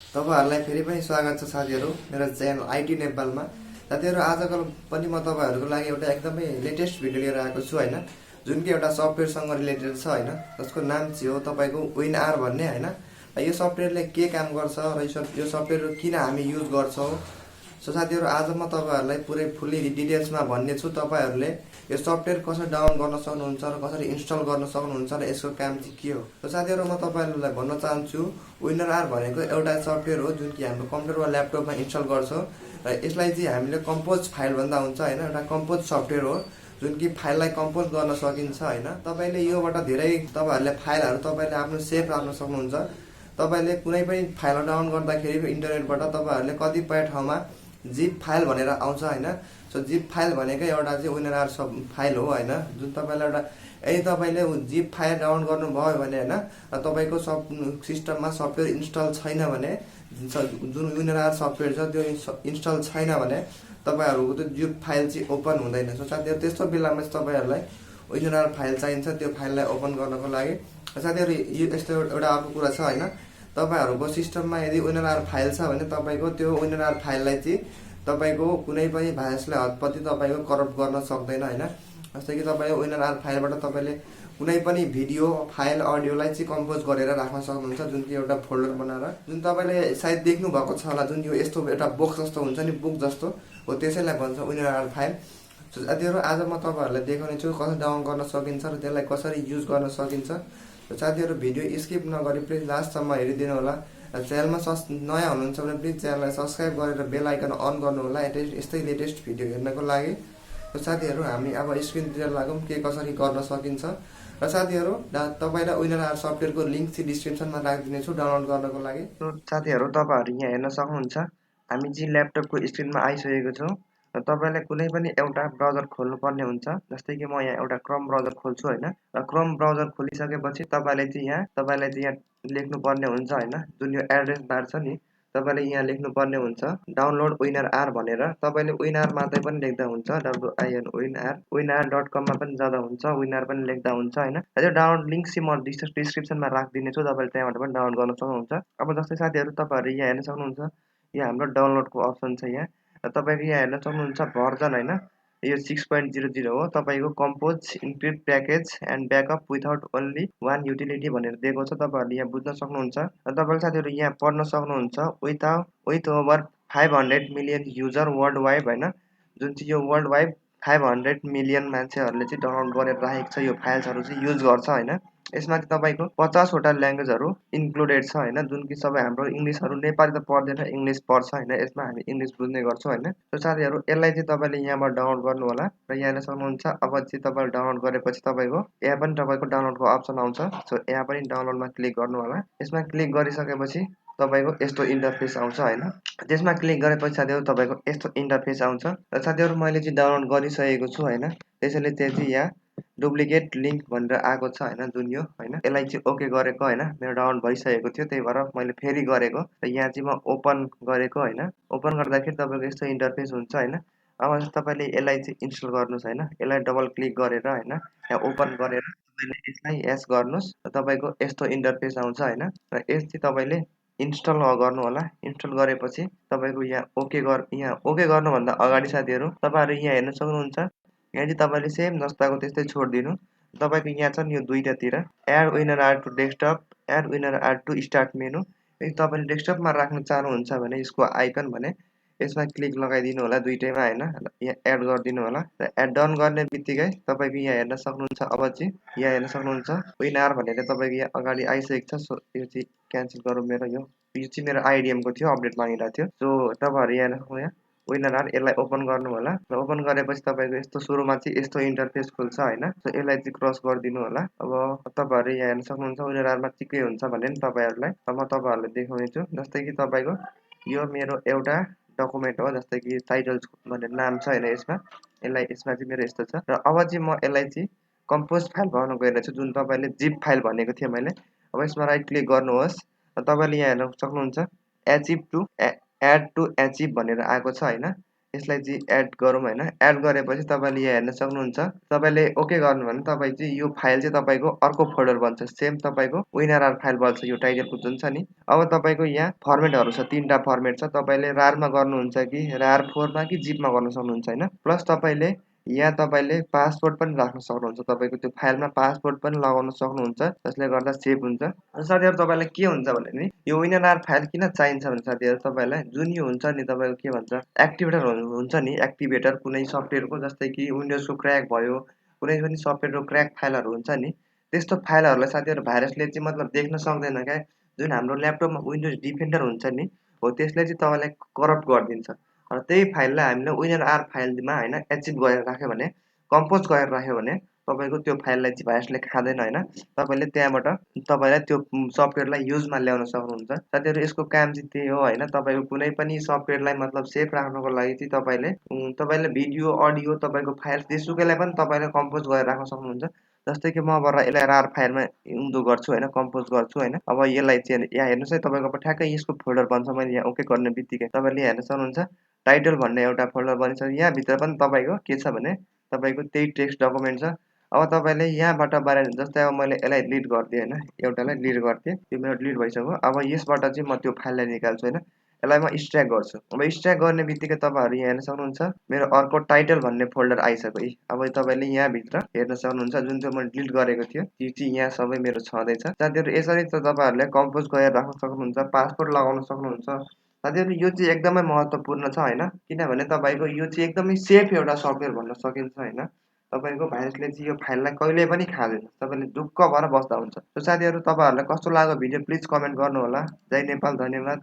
तपाईहरुलाई फेरि पनि स्वागत छ साथीहरु मेरो च्यानल आईटी नेपालमा। साथीहरु आजकल पनि म तपाईहरुको लागि एउटा एकदमै लेटेस्ट भिडियो लिएर आएको छु हैन, जुन कि एउटा सफ्टवेयरसँग रिलेटेड छ हैन, जसको नाम चाहिँ हो तपाईको WINRAR भन्ने हैन। यो सफ्टवेयरले के काम गर्छ र यो सफ्टवेयर किन हामी युज गर्छौं। सो साथीहरु आज म तपाईहरुलाई पुरै फुल्ली डिटेल्समा भन्ने छु। तपाईहरुले यो सफ्टवेयर कसरी डाउनलोड गर्न सक्नुहुन्छ र कसरी इन्स्टल गर्न सक्नुहुन्छ र यसको काम चाहिँ के हो। सो साथीहरु म तपाईहरुलाई भन्न चाहन्छु WINRAR भनेको एउटा सफ्टवेयर हो जुन कि हाम्रो कम्प्युटर वा ल्यापटपमा इन्स्टल गर्छौं र यसलाई चाहिँ हामीले कम्पोज फाइल भन्दा हुन्छ हैन। एउटा कम्पोज सफ्टवेयर हो जुन कि फाइललाई कम्पोज गर्न सकिन्छ हैन। तपाईले योबाट धेरै तपाईहरुले फाइलहरु तपाईले आफ्नो सेभ राख्न सक्नुहुन्छ। तपाईले कुनै पनि फाइल डाउनलोड गर्दाखेरि इन्टरनेटबाट तपाईहरुले कतिपय ठाउँमा जिप फाइल भनेर आउँछ हैन। सो जिप फाइल भनेको एउटा चाहिँ WINRAR सब फाइल हो हैन, जुन तपाईले एउटा यदि तपाईले जिप फाइल डाउनलोड गर्नुभयो भने हैन र तपाईको सब सिस्टममा सफ्टवेयर इन्स्टल छैन भने, जुन WINRAR सफ्टवेयर छ त्यो इन्स्टल छैन भने तपाईहरुको त्यो जिप फाइल चाहिँ ओपन हुँदैन। सो साथीहरु त्यस्तो बेलामा चाहिँ तपाईहरुलाई WINRAR फाइल चाहिन्छ त्यो फाइललाई ओपन गर्नको लागि। साथीहरु यो यस्तो एउटा अर्को कुरा छ हैन, तपाईहरुको सिस्टममा यदि WINRAR फाइल छ भने तपाईको त्यो WINRAR फाइललाई चाहिँ तपाईको कुनै पनि भाइरसले हतपति तपाईको करप्ट गर्न सक्दैन हैन। जस्तै कि तपाईको WINRAR फाइलबाट तपाईले कुनै पनि भिडियो फाइल अडियोलाई चाहिँ कम्पोज गरेर राख्न सक्नुहुन्छ, जुन कि एउटा फोल्डर बनाएर, जुन तपाईले सायद देख्नु भएको छ होला, जुन यो यस्तो एउटा बक्स जस्तो हुन्छ नि, बुक जस्तो हो, त्यसैलाई भन्छ WINRAR फाइल। सो साथीहरु आज म तपाईहरुलाई देखाउने छु कसरी डाउनलोड गर्न सकिन्छ र त्यसलाई कसरी युज गर्न सकिन्छ। साथीहरु भिडियो स्किप नगरी प्लिज लास्टसम्म हेरिदिनु होला। च्यानलमा नयाँ हुनुहुन्छ भने प्लिज च्यानललाई सब्स्क्राइब गरेर बेल आइकन अन गर्नु होला यस्तै लेटेस्ट भिडियो हेर्नको लागि। साथीहरु हामी अब स्क्रिनतिर लागौं के कसरी गर्न सकिन्छ। र साथीहरु तपाईलाई WINRAR सफ्टवेयरको लिंक चाहिँ डिस्क्रिप्सनमा राखिदिने छु डाउनलोड गर्नको लागि। साथीहरु तपाईहरु यहाँ हेर्न सक्नुहुन्छ हामी चाहिँ ल्यापटपको स्क्रिनमा आइसकेको छौं र तपाईलाई कुनै पनि एउटा ब्राउजर खोल्नु पर्ने हुन्छ। जस्तै कि म यहाँ एउटा क्रोम ब्राउजर खोल्छु हैन, र क्रोम ब्राउजर खोलिसकेपछि तपाईलाई यहाँ लेख्नु पर्ने हुन्छ हैन, जुन यो एड्रेस बार छ नि, तपाईले यहाँ लेख्नु पर्ने हुन्छ डाउनलोड WINRAR भनेर। तपाईले WINRAR मात्रै पनि लेख्दा हुन्छ, winrar.com मा पनि जाँदा हुन्छ, WINRAR पनि लेख्दा हुन्छ हैन। यो डाउनलोड लिंक चाहिँ म डिस्क्रिप्सनमा राखिदिने छु, तपाईले त्यहाँबाट पनि डाउनलोड गर्न सक्नुहुन्छ। अब जस्तै साथीहरु तपाईहरु यहाँ हेर्न सक्नुहुन्छ यहाँ हाम्रो डाउनलोडको अप्सन छ यहाँ, र तपाईले यहाँ हेर्न सक्नुहुन्छ भर्जन हैन, यो 6.00 हो। तपाईको compose encrypt package and backup without only one utility भनेर दिएको छ, तपाईहरुले यहाँ बुझ्न सक्नुहुन्छ। र तपाईले साथीहरु यहाँ पढ्न सक्नुहुन्छ with over 500 million user world wide हैन, जुन चाहिँ यो वर्ल्ड वाइड 500 मिलियन मान्छेहरुले चाहिँ डाउनलोड गरेर राखेको छ यो फाइल्सहरु चाहिँ युज गर्छ हैन। यसमा चाहिँ तपाईको 50 वटा ल्याङ्ग्वेजहरु इन्क्लुडेड छ हैन, जुन कि सबै हाम्रो इंग्लिशहरु, नेपाली त पर्दैन, इंग्लिश पर्छ हैन, यसमा हामी इंग्लिश बुझ्ने गर्छौं हैन। सो साथीहरु यसलाई चाहिँ तपाईले यहाँबाट डाउनलोड गर्नु होला र यहाँ हेर्न सक्नुहुन्छ। अब चाहिँ तपाईले डाउनलोड गरेपछि तपाईको यहाँ पनि तपाईको डाउनलोडको अप्सन आउँछ। सो यहाँ पनि डाउनलोडमा क्लिक गर्नु होला। यसमा क्लिक गरिसकेपछि तपाईको यस्तो इन्टरफेस आउँछ हैन। त्यसमा क्लिक गरेपछि साथीहरु तपाईको यस्तो इन्टरफेस आउँछ। र साथीहरु मैले चाहिँ डाउनलोड गरिसकेको छु हैन, त्यसैले चाहिँ यहाँ डुप्लिकेट लिंक भनेर आएको छ हैन, जुन यो हैन, यसलाई चाहिँ ओके गरेको हैन, मेरो डाउनलोड भइसकेको थियो त्यही भएर मैले फेरि गरेको र यहाँ चाहिँ म ओपन गरेको हैन। ओपन गर्दाखेरि तपाईको यस्तो इन्टरफेस हुन्छ हैन। अब तपाईले यसलाई चाहिँ इन्स्टल गर्नुस् हैन, यसलाई डबल क्लिक गरेर हैन, यहाँ ओपन गरेर तपाईले यसलाई यस गर्नुस् र तपाईको यस्तो इन्टरफेस आउँछ हैन। र यस चाहिँ तपाईले इन्स्टल गर्नु होला। इन्स्टल गरेपछि तपाईको यहाँ ओके गर्नु भन्दा अगाडि साथीहरु तपाईहरु यहाँ हेर्न सक्नुहुन्छ, यहाँ चाहिँ तपाईले सेम जस्ताको त्यस्तै छोड्दिनु। तपाईको यहाँ छ नि यो दुईटातिर add WINRAR to desktop, add WINRAR to start menu. यदि तपाईले डेस्कटपमा राख्न चाहनुहुन्छ भने यसको आइकन भने यसमा क्लिक लगाइदिनु होला दुईटैमा हैन, यहाँ एड गरिदिनु होला। र एड डन गर्ने बित्तिकै तपाईको यहाँ हेर्न सक्नुहुन्छ, अब चाहिँ यहाँ हेर्न सक्नुहुन्छ WINRAR भनेर तपाईको यहाँ अगाडि आइसकेको छ। सो यो चाहिँ क्यान्सल गरौँ, यो चाहिँ मेरो आइडिएम को थियो, अपडेट मागिरहेको थियो। सो तपाईहरु यहाँ हेर्न WINRAR यसलाई ओपन गर्नु होला र ओपन गरेपछि तपाईको यस्तो सुरुमा चाहिँ यस्तो इन्टरफेस खुल्छ हैन। सो यसलाई चाहिँ क्रस गरिदिनु होला। अब तपाईहरु यहाँ हेर्न सक्नुहुन्छ WINRAR मा चाहिँ के हुन्छ भने नि तपाईहरुलाई अब म तपाईहरुलाई देखाउने छु। जस्तै कि तपाईको यो मेरो एउटा डकुमेन्ट हो, जस्तै कि टाइटल भनेर नाम छ हैन यसमा, यसमा चाहिँ मेरो यस्तो छ। र अब चाहिँ म यसलाई चाहिँ कम्पोज फाइल बनाउन गइरहेको छु, जुन तपाईले जिप फाइल भनेको थिए मैले। अब यसमा राइट क्लिक गर्नुहोस् र तपाईले यहाँ हेर्न सक्नुहुन्छ एड टु एचिभ भनेर आएको छ हैन। यसलाई चाहिँ एड गरौँ हैन। एड गरेपछि तपाईले यहाँ हेर्न सक्नुहुन्छ। तपाईले ओके गर्नु भने तपाई चाहिँ यो फाइल चाहिँ तपाईको अर्को फोल्डर बन्छ। सेम तपाईको WinRAR फाइल बन्छ यो टाइटलको जुन छ नि। अब तपाईको यहाँ फर्मेटहरु छ, 3 टा फर्मेट छ। तपाईले RAR मा गर्नुहुन्छ कि RAR4 मा कि ZIP मा गर्न सक्नुहुन्छ हैन। प्लस तपाईले यहाँ तपाईले पासवर्ड पनि राख्न सक्नुहुन्छ। तपाईको त्यो फाइलमा पासवर्ड पनि लगाउन सक्नुहुन्छ, जसले गर्दा सेभ हुन्छ। साथीहरु तपाईलाई के हुन्छ भने नि यो WinRAR फाइल किन चाहिन्छ भने साथीहरु तपाईलाई जुन यो हुन्छ नि तपाईको के भन्छ एक्टिभेटर हुन्छ नि, एक्टिभेटर कुनै सफ्टवेयरको जस्तै कि विन्डोजको क्र्याक भयो, कुनै पनि सफ्टवेयरको क्र्याक फाइलहरु हुन्छ नि, त्यस्तो फाइलहरुलाई साथीहरु भाइरसले चाहिँ मतलब देख्न सक्दैन क्या। जुन हाम्रो ल्यापटपमा विन्डोज डिफेन्डर हुन्छ नि, हो त्यसले चाहिँ तपाईलाई करप्ट गरिदिन्छ। र त्यही फाइललाई हामीले WinRAR फाइलमा हैन एचिभ गरेर राख्यो भने, कम्पोज गरेर राख्यो भने तपाईको त्यो फाइललाई चाहिँ भाइरसले खादैन हैन। तपाईले त्यहाँबाट तपाईलाई त्यो सफ्टवेयरलाई युजमा ल्याउन सक्नुहुन्छ। साथीहरु यसको काम चाहिँ त्यही हो हैन। तपाईको कुनै पनि सफ्टवेयरलाई मतलब सेफ राख्नको लागि चाहिँ तपाईले भिडियो, अडियो तपाईको फाइल जेसुकैलाई पनि तपाईले कम्पोज गरेर राख्न सक्नुहुन्छ। जस्तै कि म अब यसलाई RAR फाइलमा उन्दो गर्छु हैन, कम्पोज गर्छु हैन। अब यसलाई चाहिँ यहाँ हेर्नुस् है तपाईको अब ठ्याक्कै यसको फोल्डर बन्छ। मैले यहाँ ओके गर्ने बित्तिकै तपाईले हेर्न सक्नुहुन्छ टाइटल भन्ने एउटा फोल्डर बनिन्छ। यहाँ भित्र पनि तपाईको के छ भने तपाईको त्यही टेक्स्ट डकुमेन्ट छ। अब तपाईले यहाँबाट बाहिर जस्तै अब मैले यसलाई डिलिट गर्दिए हैन, एउटालाई डिलिट गर्दिए, यो मेरो डिलिट भइसक्यो। अब यसबाट चाहिँ म त्यो फाइललाई निकाल्छु हैन। यसलाई म एक्सट्र्याक्ट गर्छु। अब एक्सट्र्याक्ट गर्ने बित्तिकै तपाईहरु यहाँ हेर्न सक्नुहुन्छ मेरो अर्को टाइटल भन्ने फोल्डर आइसक्यो है। अब तपाईले यहाँ भित्र हेर्न सक्नुहुन्छ जुन चाहिँ मैले डिलिट गरेको थियो त्यो चाहिँ यहाँ सबै मेरो छँदैछ। साथीहरु यसरी चाहिँ तपाईहरुले कम्पोज गरेर राख्न सक्नुहुन्छ, पासवर्ड लगाउन सक्नुहुन्छ। साथीहरु यो चाहिँ एकदमै महत्त्वपूर्ण छ हैन, किनभने तपाईको यो चाहिँ एकदमै सेफ एउटा सफ्टवेयर भन्न सकिन्छ हैन। तपाईको भाइरसले चाहिँ यो फाइललाई कहिल्यै पनि खाँदैन। तपाईले ढुक्क भएर बस्दा हुन्छ। सो साथीहरु तपाईहरुलाई कस्तो लाग्यो भिडियो प्लिज कमेन्ट गर्नु होला। जय नेपाल, धन्यवाद।